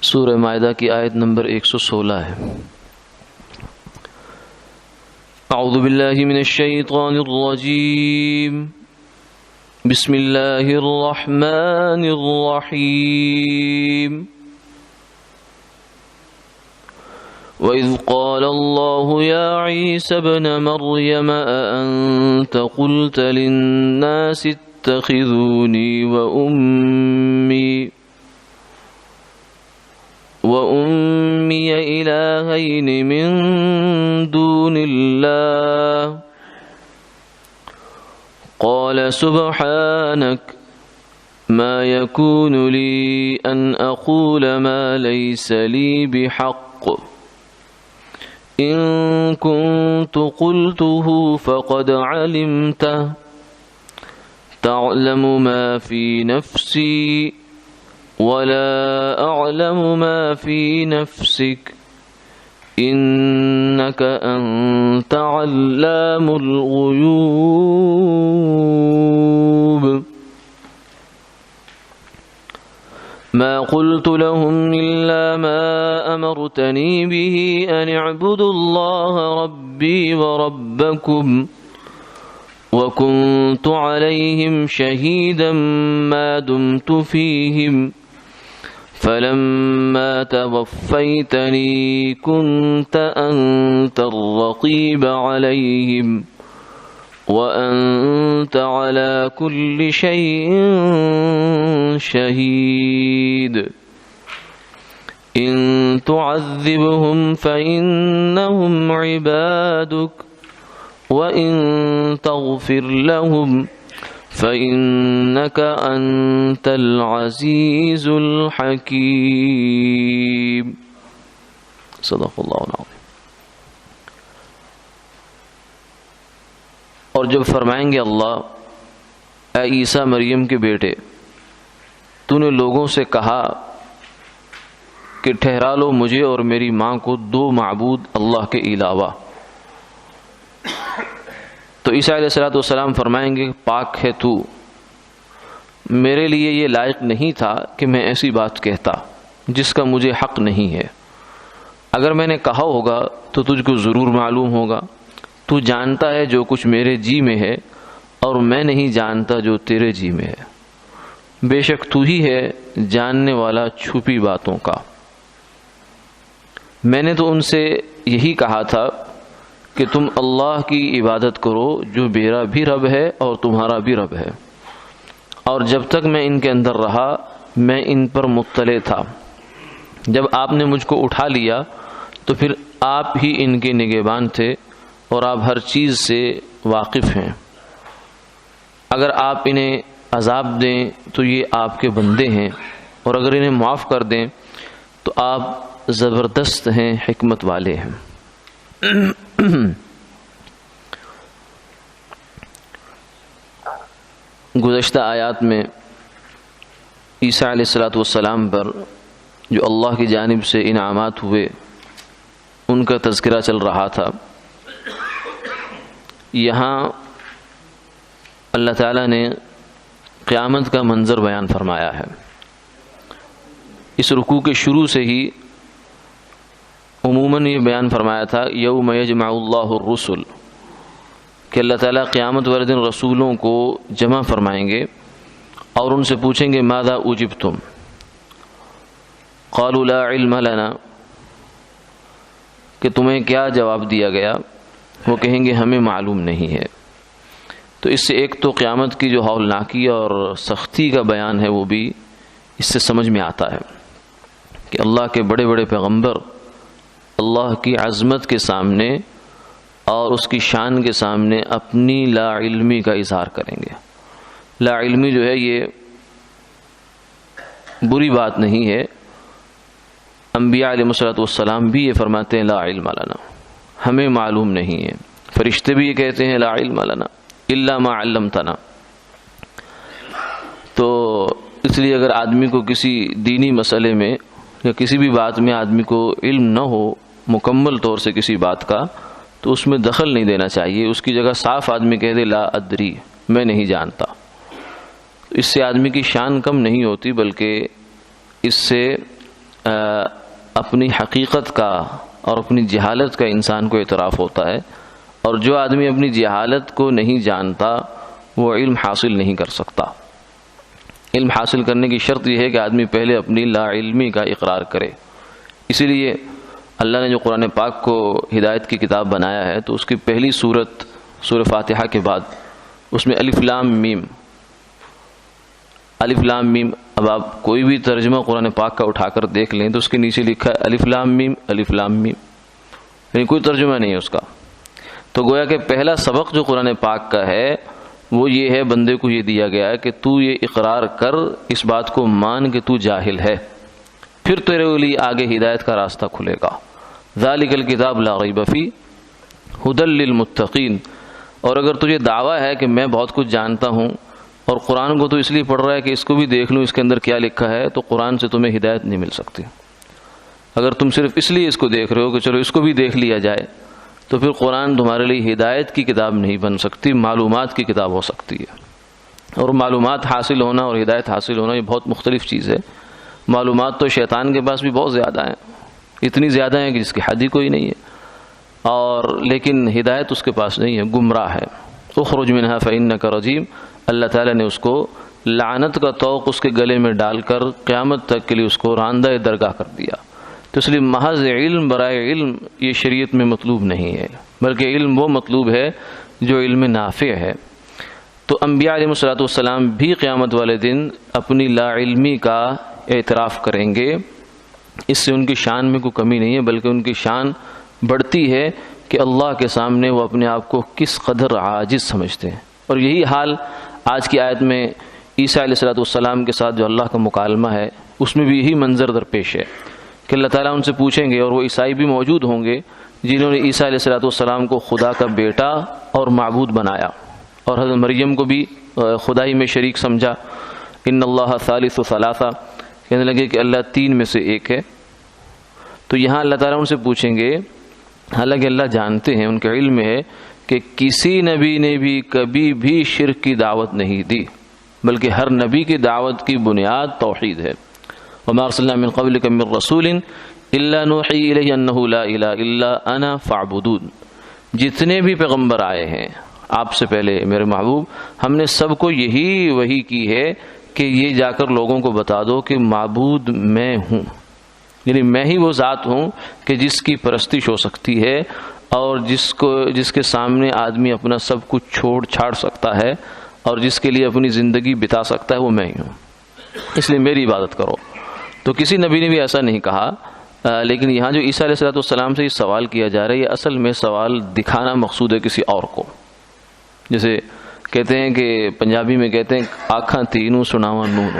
سورہ مائدہ کی آیت نمبر 116 ہے۔ اعوذ باللہ من الشیطان الرجیم، بسم اللہ الرحمن الرحیم۔ وَإِذْ قَالَ اللَّهُ يَا عِيسَى ابْنَ مَرْيَمَ أَأَنْتَ قُلْتَ لِلنَّاسِ اتَّخِذُونِي وَأُمِّيَ إِلَٰهَيْنِ مِن دُونِ اللَّهِ قَالَ سُبْحَانَكَ مَا يَكُونُ لِي أَنْ أَقُولَ مَا لَيْسَ لِي بِحَقٍّ إِن كُنتُ قُلْتُهُ فَقَدْ عَلِمْتَهُ تَعْلَمُ مَا فِي نَفْسِي وَلَا أَعْلَمُ مَا فِي نَفْسِكَ إِنَّكَ أَنْتَ عَلَّامُ الْغُيُوبِ مَا قُلْتُ لَهُمْ إِلَّا مَا أَمَرْتَنِي بِهِ أَنِ اعْبُدُوا اللَّهَ رَبِّي وَرَبَّكُمْ وَكُنْتُ عَلَيْهِمْ شَهِيدًا مَا دُمْتُ فِيهِمْ فَلَمَّا تَوَفَّيْتَنِي كُنْتَ أَنْتَ الرَّقِيبَ عَلَيْهِمْ وَأَنْتَ عَلَى كُلِّ شَيْءٍ شَهِيدٌ إِن تُعَذِّبْهُمْ فَإِنَّهُمْ عِبَادُكَ وَإِن تَغْفِرْ لَهُمْ فَإِنَّكَ أَنْتَ الْعَزِيزُ الْحَكِيمُ۔ صدق اللہ العظیم۔ اور جب فرمائیں گے اللہ، اے عیسیٰ مریم کے بیٹے، تو نے لوگوں سے کہا کہ ٹھہرا لو مجھے اور میری ماں کو دو معبود اللہ کے علاوہ، تو عیسیٰ علیہ السلام فرمائیں گے پاک ہے تو، میرے لیے یہ لائق نہیں تھا کہ میں ایسی بات کہتا جس کا مجھے حق نہیں ہے۔ اگر میں نے کہا ہوگا تو تجھ کو ضرور معلوم ہوگا، تو جانتا ہے جو کچھ میرے جی میں ہے اور میں نہیں جانتا جو تیرے جی میں ہے، بے شک تو ہی ہے جاننے والا چھپی باتوں کا۔ میں نے تو ان سے یہی کہا تھا کہ تم اللہ کی عبادت کرو جو میرا بھی رب ہے اور تمہارا بھی رب ہے، اور جب تک میں ان کے اندر رہا میں ان پر مطلع تھا، جب آپ نے مجھ کو اٹھا لیا تو پھر آپ ہی ان کے نگہبان تھے اور آپ ہر چیز سے واقف ہیں۔ اگر آپ انہیں عذاب دیں تو یہ آپ کے بندے ہیں، اور اگر انہیں معاف کر دیں تو آپ زبردست ہیں، حکمت والے ہیں۔ گزشتہ آیات میں عیسیٰ علیہ السلام پر جو اللہ کی جانب سے انعامات ہوئے ان کا تذکرہ چل رہا تھا۔ یہاں اللہ تعالیٰ نے قیامت کا منظر بیان فرمایا ہے۔ اس رکوع کے شروع سے ہی عموماً یہ بیان فرمایا تھا یوم یجمع اللہ الرسل، کہ اللہ تعالیٰ قیامت والے دن رسولوں کو جمع فرمائیں گے اور ان سے پوچھیں گے ماذا اجبتم قالوا لا علم لنا، کہ تمہیں کیا جواب دیا گیا؟ وہ کہیں گے ہمیں معلوم نہیں ہے۔ تو اس سے ایک تو قیامت کی جو ہولناکی اور سختی کا بیان ہے وہ بھی اس سے سمجھ میں آتا ہے کہ اللہ کے بڑے بڑے پیغمبر اللہ کی عظمت کے سامنے اور اس کی شان کے سامنے اپنی لا علمی کا اظہار کریں گے۔ لا علمی جو ہے یہ بری بات نہیں ہے، انبیاء علیہ السلام بھی یہ فرماتے ہیں لا علم لنا، ہمیں معلوم نہیں ہے۔ فرشتے بھی یہ کہتے ہیں لا علم لنا الا ما علمتنا۔ تو اس لیے اگر آدمی کو کسی دینی مسئلے میں یا کسی بھی بات میں آدمی کو علم نہ ہو مکمل طور سے کسی بات کا، تو اس میں دخل نہیں دینا چاہیے، اس کی جگہ صاف آدمی کہہ دے لا ادری، میں نہیں جانتا۔ اس سے آدمی کی شان کم نہیں ہوتی، بلکہ اس سے اپنی حقیقت کا اور اپنی جہالت کا انسان کو اعتراف ہوتا ہے، اور جو آدمی اپنی جہالت کو نہیں جانتا وہ علم حاصل نہیں کر سکتا۔ علم حاصل کرنے کی شرط یہ ہے کہ آدمی پہلے اپنی لا علمی کا اقرار کرے۔ اسی لیے اللہ نے جو قرآن پاک کو ہدایت کی کتاب بنایا ہے تو اس کی پہلی سورت سورہ فاتحہ کے بعد اس میں الف لام میم، الف لام میم، اب آپ کوئی بھی ترجمہ قرآن پاک کا اٹھا کر دیکھ لیں تو اس کے نیچے لکھا ہے الف لام میم، الف لام میم، یعنی کوئی ترجمہ نہیں ہے اس کا۔ تو گویا کہ پہلا سبق جو قرآن پاک کا ہے وہ یہ ہے، بندے کو یہ دیا گیا ہے کہ تو یہ اقرار کر، اس بات کو مان کہ تو جاہل ہے، پھر تیرے لیے آگے ہدایت کا راستہ کھلے گا۔ ذالک الکتاب لا ریب فیہ ھدی للمتقین۔ اور اگر تجھے دعویٰ ہے کہ میں بہت کچھ جانتا ہوں اور قرآن کو تو اس لیے پڑھ رہا ہے کہ اس کو بھی دیکھ لوں اس کے اندر کیا لکھا ہے، تو قرآن سے تمہیں ہدایت نہیں مل سکتی۔ اگر تم صرف اس لیے اس کو دیکھ رہے ہو کہ چلو اس کو بھی دیکھ لیا جائے، تو پھر قرآن تمہارے لیے ہدایت کی کتاب نہیں بن سکتی، معلومات کی کتاب ہو سکتی ہے۔ اور معلومات حاصل ہونا اور ہدایت حاصل ہونا یہ بہت مختلف چیز ہے۔ معلومات تو شیطان کے پاس بھی بہت زیادہ ہیں، اتنی زیادہ ہیں کہ جس کی حد ہی کوئی نہیں ہے، اور لیکن ہدایت اس کے پاس نہیں ہے، گمراہ ہے۔ اخرج منہا فإنک رجیم، اللہ تعالیٰ نے اس کو لعنت کا طوق اس کے گلے میں ڈال کر قیامت تک کے لیے اس کو راندہ درگاہ کر دیا۔ تو اس لیے محض علم برائے علم یہ شریعت میں مطلوب نہیں ہے، بلکہ علم وہ مطلوب ہے جو علم نافع ہے۔ تو انبیاء علیہ السلام بھی قیامت والے دن اپنی لا علمی کا اعتراف کریں گے، اس سے ان کی شان میں کوئی کمی نہیں ہے، بلکہ ان کی شان بڑھتی ہے کہ اللہ کے سامنے وہ اپنے آپ کو کس قدر عاجز سمجھتے ہیں۔ اور یہی حال آج کی آیت میں عیسیٰ علیہ السلام کے ساتھ جو اللہ کا مکالمہ ہے اس میں بھی یہی منظر درپیش ہے کہ اللہ تعالیٰ ان سے پوچھیں گے، اور وہ عیسائی بھی موجود ہوں گے جنہوں نے عیسیٰ علیہ السلام کو خدا کا بیٹا اور معبود بنایا، اور حضرت مریم کو بھی خدائی میں شریک سمجھا۔ ان اللہ ثالث ثلاثہ، کہنے لگے کہ اللہ تین میں سے ایک ہے۔ تو یہاں اللہ تعالیٰ ان سے پوچھیں گے، حالانکہ اللہ جانتے ہیں، ان کے علم میں ہے کہ کسی نبی نے بھی کبھی بھی شرک کی دعوت نہیں دی، بلکہ ہر نبی کی دعوت کی بنیاد توحید ہے۔ وما ارسلنا من قبلک من رسول الا نوحی الیہ انہ لا الہ الا انا فاعبدون۔ جتنے بھی پیغمبر آئے ہیں آپ سے پہلے میرے محبوب، ہم نے سب کو یہی وحی کی ہے کہ یہ جا کر لوگوں کو بتا دو کہ معبود میں ہوں، یعنی میں ہی وہ ذات ہوں کہ جس کی پرستش ہو سکتی ہے، اور جس کے سامنے آدمی اپنا سب کچھ چھوڑ چھاڑ سکتا ہے اور جس کے لیے اپنی زندگی بتا سکتا ہے، وہ میں ہی ہوں، اس لیے میری عبادت کرو۔ تو کسی نبی نے بھی ایسا نہیں کہا، لیکن یہاں جو عیسیٰ علیہ السلام سے یہ سوال کیا جا رہا ہے، یہ اصل میں سوال دکھانا مقصود ہے کسی اور کو۔ جیسے کہتے ہیں کہ پنجابی میں کہتے ہیں آنکھاں تینوں سناواں نونو۔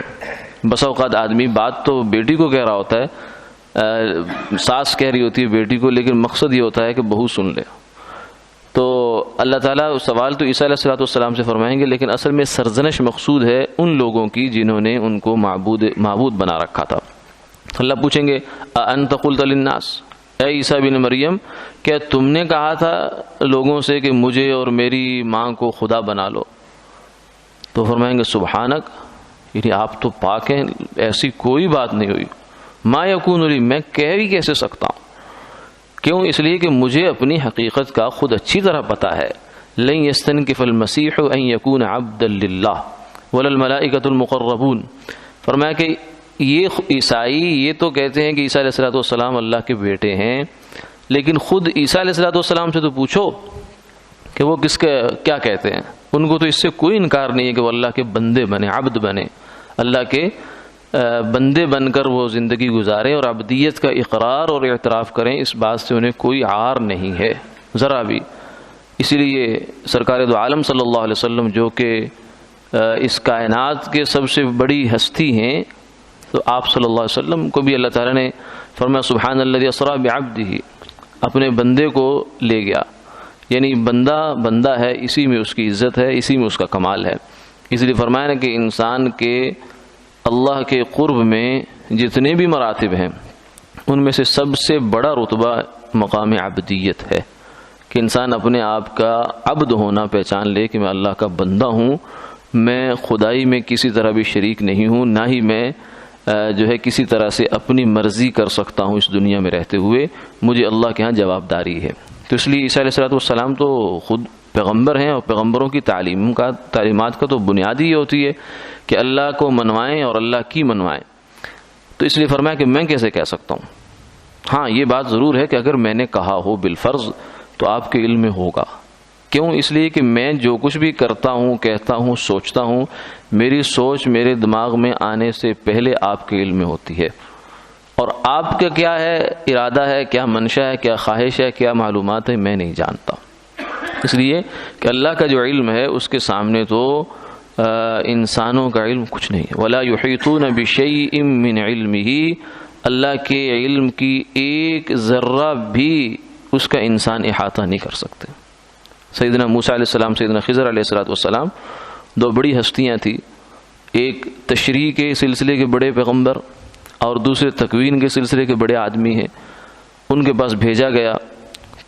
بس اوقات آدمی بات تو بیٹی کو کہہ رہا ہوتا ہے، ساس کہہ رہی ہوتی ہے بیٹی کو، لیکن مقصد یہ ہوتا ہے کہ بہو سن لے۔ تو اللہ تعالیٰ سوال تو عیسیٰ علیہ السلام سے فرمائیں گے، لیکن اصل میں سرزنش مقصود ہے ان لوگوں کی جنہوں نے ان کو معبود بنا رکھا تھا۔ اللہ پوچھیں گے اَأَنْتَ قُلْتَ لِلنَّاسِ، اے عیسیٰ بن مریم، کیا تم نے کہا تھا لوگوں سے کہ مجھے اور میری ماں کو خدا بنا لو؟ تو فرمائیں گے سبحانک، یعنی آپ تو پاک ہیں، ایسی کوئی بات نہیں ہوئی۔ ما یکون لی، میں کہہ بھی کیسے سکتا ہوں؟ کیوں؟ اس لیے کہ مجھے اپنی حقیقت کا خود اچھی طرح پتہ ہے۔ لن یستنکف المسیح ان یکون عبدا للہ ولا الملائکۃ المقربون۔ فرمایا کہ یہ عیسائی یہ تو کہتے ہیں کہ عیسیٰ علیہ السلام اللہ کے بیٹے ہیں، لیکن خود عیسیٰ علیہ السلام سے تو پوچھو کہ وہ کس کے کیا کہتے ہیں۔ ان کو تو اس سے کوئی انکار نہیں ہے کہ وہ اللہ کے بندے بنے، عبد بنے، اللہ کے بندے بن کر وہ زندگی گزاریں اور عبدیت کا اقرار اور اعتراف کریں، اس بات سے انہیں کوئی عار نہیں ہے ذرا بھی۔ اسی لیے سرکار دو عالم صلی اللہ علیہ وسلم جو کہ اس کائنات کے سب سے بڑی ہستی ہیں، تو آپ صلی اللہ علیہ وسلم کو بھی اللہ تعالیٰ نے فرمایا سبحان الذی اسری بعبدہ، اپنے بندے کو لے گیا، یعنی بندہ ہے، اسی میں اس کی عزت ہے، اسی میں اس کا کمال ہے۔ اس لیے فرمایا کہ انسان کے اللہ کے قرب میں جتنے بھی مراتب ہیں ان میں سے سب سے بڑا رتبہ مقام عبدیت ہے، کہ انسان اپنے آپ کا عبد ہونا پہچان لے کہ میں اللہ کا بندہ ہوں، میں خدائی میں کسی طرح بھی شریک نہیں ہوں، نہ ہی میں جو ہے کسی طرح سے اپنی مرضی کر سکتا ہوں اس دنیا میں رہتے ہوئے، مجھے اللہ کے ہاں جوابداری ہے۔ تو اس لیے عیسیٰ علیہ السلام تو خود پیغمبر ہیں، اور پیغمبروں کی تعلیمات کا تو بنیادی یہ ہوتی ہے کہ اللہ کو منوائیں اور اللہ کی منوائیں۔ تو اس لیے فرمایا کہ میں کیسے کہہ سکتا ہوں؟ ہاں یہ بات ضرور ہے کہ اگر میں نے کہا ہو بالفرض تو آپ کے علم میں ہوگا۔ کیوں؟ اس لیے کہ میں جو کچھ بھی کرتا ہوں، کہتا ہوں، سوچتا ہوں، میری سوچ میرے دماغ میں آنے سے پہلے آپ کے علم میں ہوتی ہے، اور آپ کا کیا ہے ارادہ ہے، کیا منشا ہے، کیا خواہش ہے، کیا معلومات ہے، میں نہیں جانتا۔ اس لیے کہ اللہ کا جو علم ہے اس کے سامنے تو انسانوں کا علم کچھ نہیں ہے۔ وَلَا يُحِيطُونَ بِشَيْءٍ مِّنْ عِلْمِهِ، اللہ کے علم کی ایک ذرہ بھی اس کا انسان احاطہ نہیں کر سکتے۔ سیدنا موسیٰ علیہ السلام، سیدنا خضر علیہ السلام دو بڑی ہستیاں تھیں، ایک تشریح کے سلسلے کے بڑے پیغمبر اور دوسرے تکوین کے سلسلے کے بڑے آدمی ہیں۔ ان کے پاس بھیجا گیا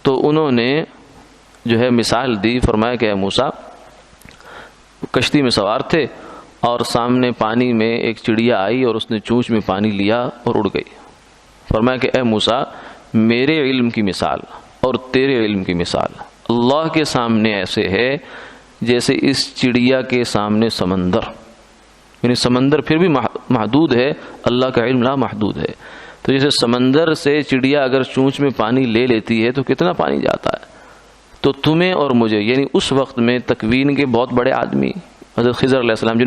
تو انہوں نے جو ہے مثال دی، فرمایا کہ اے موسیٰ، کشتی میں سوار تھے اور سامنے پانی میں ایک چڑیا آئی اور اس نے چونچ میں پانی لیا اور اڑ گئی۔ فرمایا کہ اے موسیٰ، میرے علم کی مثال اور تیرے علم کی مثال اللہ کے سامنے ایسے ہے جیسے اس چڑیا کے سامنے سمندر، یعنی سمندر پھر بھی محدود ہے، اللہ کا علم لا محدود ہے۔ تو جیسے سمندر سے چڑیا اگر چونچ میں پانی لے لیتی ہے تو کتنا پانی جاتا ہے، تو تمہیں اور مجھے، یعنی اس وقت میں تکوین کے بہت بڑے آدمی حضرت خضر علیہ السلام،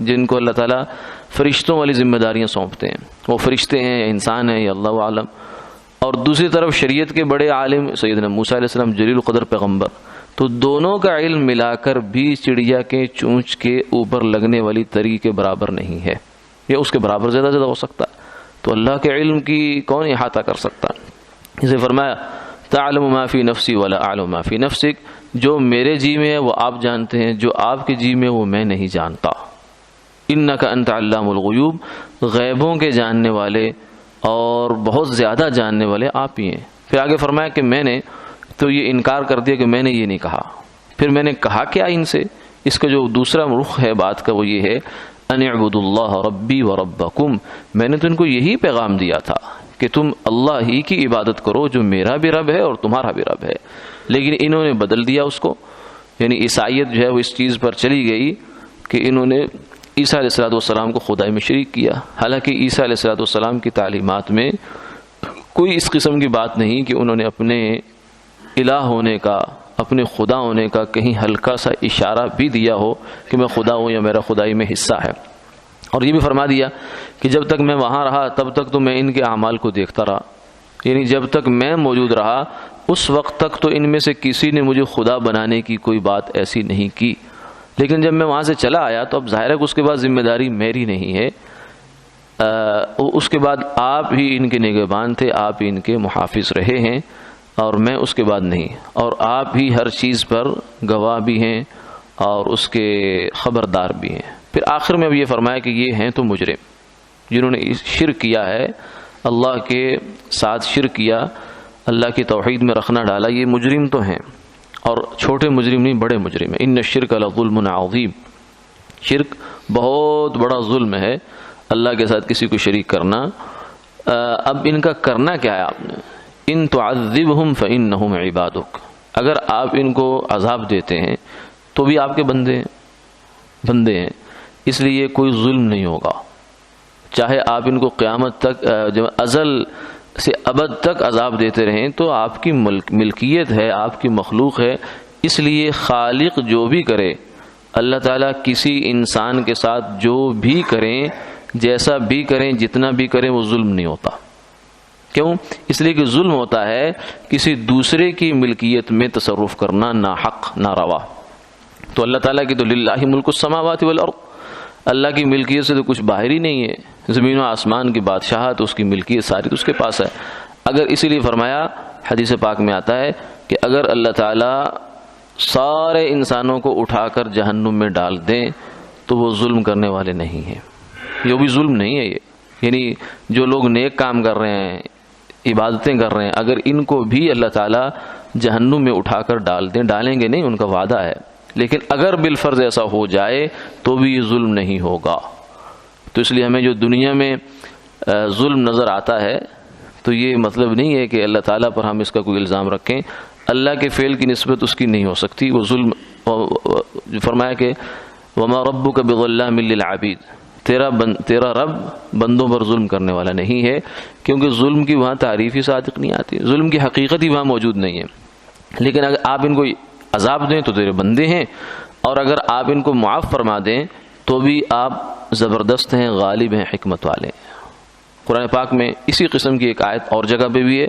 جن کو اللہ تعالیٰ فرشتوں والی ذمہ داریاں سونپتے ہیں، وہ فرشتے ہیں یا انسان ہیں یا اللہ عالم، اور دوسری طرف شریعت کے بڑے عالم سیدنا موسیٰ علیہ السلام جلیل القدر پیغمبر، تو دونوں کا علم ملا کر بھی چڑیا کے چونچ کے اوپر لگنے والی تری کے برابر نہیں ہے، یا اس کے برابر زیادہ ہو سکتا ہے۔ تو اللہ کے علم کی کون احاطہ کر سکتا؟ اسے فرمایا تعلم ما فی نفسی ولا اعلم ما فی نفسک، جو میرے جی میں ہے وہ آپ جانتے ہیں، جو آپ کے جی میں وہ میں نہیں جانتا۔ انک انت علام الغیوب، غیبوں کے جاننے والے اور بہت زیادہ جاننے والے آپ ہی ہیں۔ پھر آگے فرمایا کہ میں نے تو یہ انکار کر دیا کہ میں نے یہ نہیں کہا۔ پھر میں نے کہا کیا ان سے؟ اس کا جو دوسرا رخ ہے بات کا وہ یہ ہے ان اعبدوا اللہ ربی و ربکم، میں نے تو ان کو یہی پیغام دیا تھا کہ تم اللہ ہی کی عبادت کرو جو میرا بھی رب ہے اور تمہارا بھی رب ہے، لیکن انہوں نے بدل دیا اس کو، یعنی عیسائیت جو ہے وہ اس چیز پر چلی گئی کہ انہوں نے عیسیٰ علیہ السلام کو خدائی میں شریک کیا، حالانکہ عیسیٰ علیہ السلام کی تعلیمات میں کوئی اس قسم کی بات نہیں کہ انہوں نے اپنے الہ ہونے کا، اپنے خدا ہونے کا کہیں ہلکا سا اشارہ بھی دیا ہو کہ میں خدا ہوں یا میرا خدائی میں حصہ ہے۔ اور یہ بھی فرما دیا کہ جب تک میں وہاں رہا تب تک تو میں ان کے اعمال کو دیکھتا رہا، یعنی جب تک میں موجود رہا اس وقت تک تو ان میں سے کسی نے مجھے خدا بنانے کی کوئی بات ایسی نہیں کی، لیکن جب میں وہاں سے چلا آیا تو اب ظاہر ہے کہ اس کے بعد ذمہ داری میری نہیں ہے، اس کے بعد آپ ہی ان کے نگہبان تھے، آپ ہی ان کے محافظ رہے ہیں، اور میں اس کے بعد نہیں، اور آپ ہی ہر چیز پر گواہ بھی ہیں اور اس کے خبردار بھی ہیں۔ پھر آخر میں اب یہ فرمایا کہ یہ ہیں تو مجرم، جنہوں نے شرک کیا ہے، اللہ کے ساتھ شرک کیا، اللہ کی توحید میں رکھنا ڈالا، یہ مجرم تو ہیں، اور چھوٹے مجرم نہیں بڑے مجرم ہیں۔ ان الشرک لظلم عظیم، شرک بہت بڑا ظلم ہے، اللہ کے ساتھ کسی کو شریک کرنا۔ اب ان کا کرنا کیا ہے آپ نے؟ ان تعذبہم فانہم عبادک، اگر آپ ان کو عذاب دیتے ہیں تو بھی آپ کے بندے ہیں، اس لیے کوئی ظلم نہیں ہوگا، چاہے آپ ان کو قیامت تک جب ازل سے ابد تک عذاب دیتے رہیں تو آپ کی ملکیت ہے، آپ کی مخلوق ہے، اس لیے خالق جو بھی کرے، اللہ تعالیٰ کسی انسان کے ساتھ جو بھی کریں، جیسا بھی کریں، جتنا بھی کریں، وہ ظلم نہیں ہوتا۔ کیوں؟ اس لیے کہ ظلم ہوتا ہے کسی دوسرے کی ملکیت میں تصرف کرنا، ناحق، ناروا۔ تو اللہ تعالیٰ کی تو للہ ملک السماوات والارض، اللہ کی ملکیت سے تو کچھ باہر ہی نہیں ہے، زمین و آسمان کی بادشاہت، اس کی ملکیت ساری تو اس کے پاس ہے۔ اگر اسی لیے فرمایا، حدیث پاک میں آتا ہے کہ اگر اللہ تعالیٰ سارے انسانوں کو اٹھا کر جہنم میں ڈال دیں تو وہ ظلم کرنے والے نہیں ہیں، یہ بھی ظلم نہیں ہے، یہ یعنی جو لوگ نیک کام کر رہے ہیں، عبادتیں کر رہے ہیں، اگر ان کو بھی اللہ تعالیٰ جہنم میں اٹھا کر ڈال دیں، ڈالیں گے نہیں، ان کا وعدہ ہے، لیکن اگر بالفرض ایسا ہو جائے تو بھی یہ ظلم نہیں ہوگا۔ تو اس لیے ہمیں جو دنیا میں ظلم نظر آتا ہے تو یہ مطلب نہیں ہے کہ اللہ تعالیٰ پر ہم اس کا کوئی الزام رکھیں. اللہ کے فعل کی نسبت اس کی نہیں ہو سکتی. وہ ظلم فرمایا کہ وما ربک بظلام للعبید، تیرا رب بندوں پر ظلم کرنے والا نہیں ہے، کیونکہ ظلم کی وہاں تعریف ہی صادق نہیں آتی، ظلم کی حقیقت ہی وہاں موجود نہیں ہے. لیکن اگر آپ ان کو عذاب دیں تو تیرے بندے ہیں، اور اگر آپ ان کو معاف فرما دیں تو بھی آپ زبردست ہیں، غالب ہیں، حکمت والے ہیں. قرآن پاک میں اسی قسم کی ایک آیت اور جگہ پہ بھی ہے.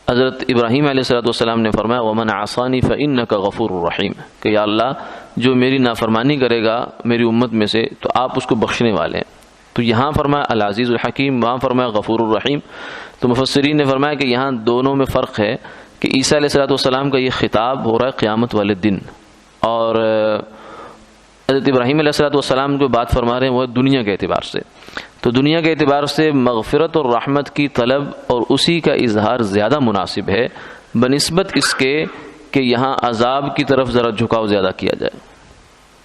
حضرت ابراہیم علیہ السلام نے فرمایا وَمَنْ عَصَانِي فَإِنَّكَ غَفُورٌ رَحِيمٌ، کہ یا اللہ جو میری نافرمانی کرے گا میری امت میں سے تو آپ اس کو بخشنے والے ہیں. تو یہاں فرمایا العزیز الحکیم، وہاں فرمایا غفور الرحیم. تو مفسرین نے فرمایا کہ یہاں دونوں میں فرق ہے کہ عیسیٰ علیہ السلام کا یہ خطاب ہو رہا ہے قیامت والے دن، اور حضرت ابراہیم علیہ السلام جو بات فرما رہے ہیں وہ دنیا کے اعتبار سے. تو دنیا کے اعتبار سے مغفرت اور رحمت کی طلب اور اسی کا اظہار زیادہ مناسب ہے بنسبت اس کے کہ یہاں عذاب کی طرف ذرا جھکاؤ زیادہ کیا جائے.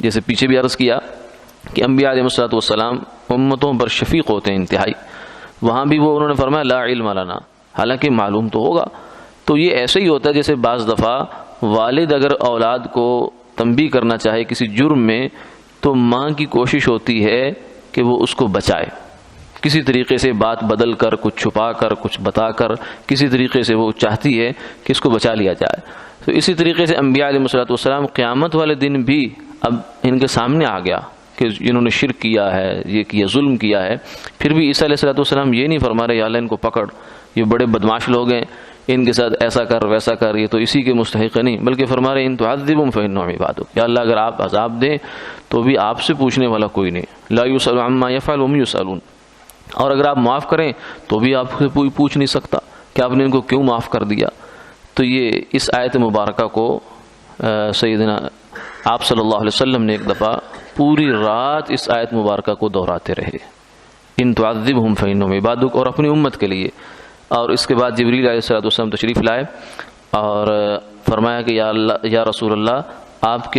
جیسے پیچھے بھی عرض کیا کہ انبیاء علیہ السلام امتوں پر شفیق ہوتے ہیں انتہائی، وہاں بھی وہ انہوں نے فرمایا لا علم لنا، حالانکہ معلوم تو ہوگا. تو یہ ایسے ہی ہوتا ہے جیسے بعض دفعہ والد اگر اولاد کو تنبیہ کرنا چاہے کسی جرم میں تو ماں کی کوشش ہوتی ہے کہ وہ اس کو بچائے، کسی طریقے سے بات بدل کر، کچھ چھپا کر، کچھ بتا کر، کسی طریقے سے وہ چاہتی ہے کہ اس کو بچا لیا جائے. تو اسی طریقے سے انبیاء علیہ السلام قیامت والے دن بھی اب ان کے سامنے آ گیا کہ انہوں نے شرک کیا ہے، یہ کیا، ظلم کیا ہے، پھر بھی عیسیٰ علیہ السلام یہ نہیں فرما رہے یا اللہ ان کو پکڑ، یہ بڑے بدماش لوگ ہیں، ان کے ساتھ ایسا کر ویسا کر، یہ تو اسی کے مستحق نہیں، بلکہ فرما رہے ان تعذبہم فإنہم عبادک، یا اللہ اگر آپ عذاب دیں تو بھی آپ سے پوچھنے والا کوئی نہیں، لا یسأل عما یفعل وهم یسألون، اور اگر آپ معاف کریں تو بھی آپ سے کوئی پوچھ نہیں سکتا کہ آپ نے ان کو کیوں معاف کر دیا. تو یہ اس آیت مبارکہ کو سیدنا آپ صلی اللہ علیہ وسلم نے ایک دفعہ پوری رات اس آیت مبارکہ کو دہراتے رہے، ان تعذبہم فإنہم عبادک، اور اپنی امت کے لیے. اور اس کے بعد جبریل علیہ السلام تشریف لائے اور فرمایا کہ یا اللہ، یا رسول اللہ آپ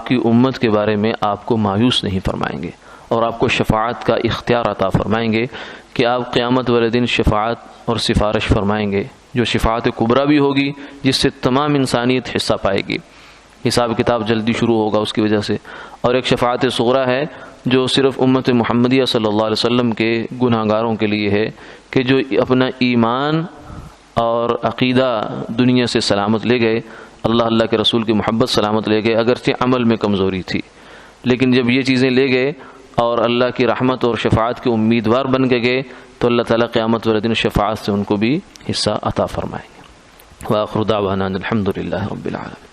کی امت کے بارے میں آپ کو مایوس نہیں فرمائیں گے اور آپ کو شفاعت کا اختیار عطا فرمائیں گے کہ آپ قیامت والے دن شفاعت اور سفارش فرمائیں گے، جو شفاعت کبریٰ بھی ہوگی جس سے تمام انسانیت حصہ پائے گی، حساب کتاب جلدی شروع ہوگا اس کی وجہ سے، اور ایک شفاعت صغریٰ ہے جو صرف امت محمدیہ صلی اللہ علیہ وسلم کے گناہ گاروں کے لیے ہے کہ جو اپنا ایمان اور عقیدہ دنیا سے سلامت لے گئے، اللہ کے رسول کی محبت سلامت لے گئے، اگرچہ عمل میں کمزوری تھی، لیکن جب یہ چیزیں لے گئے اور اللہ کی رحمت اور شفاعت کے امیدوار بن کے گئے تو اللہ تعالیٰ قیامت والے دن شفاعت سے ان کو بھی حصہ عطا فرمائیں گے. وآخر دعوانا الحمد للہ رب العالمین.